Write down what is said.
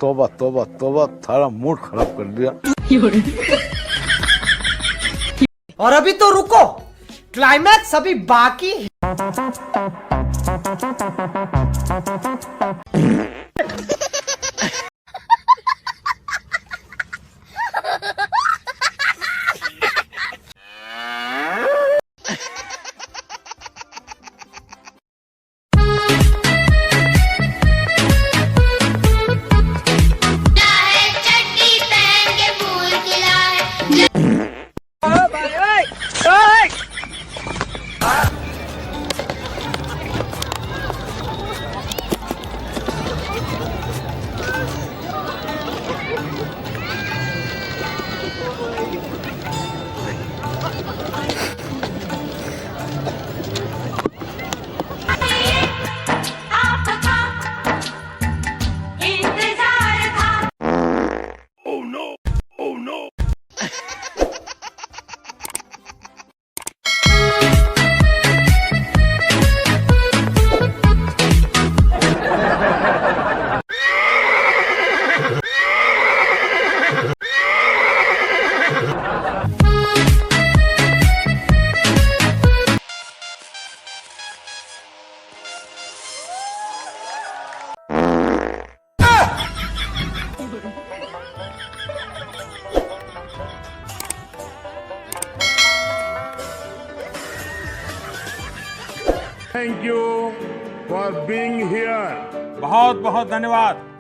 तोबा तोबा तोबा, सारा मूड खराब कर दिया। और अभी तो रुको, क्लाइमैक्स अभी बाकी है। Thank you for being here. बहुत बहुत धन्यवाद।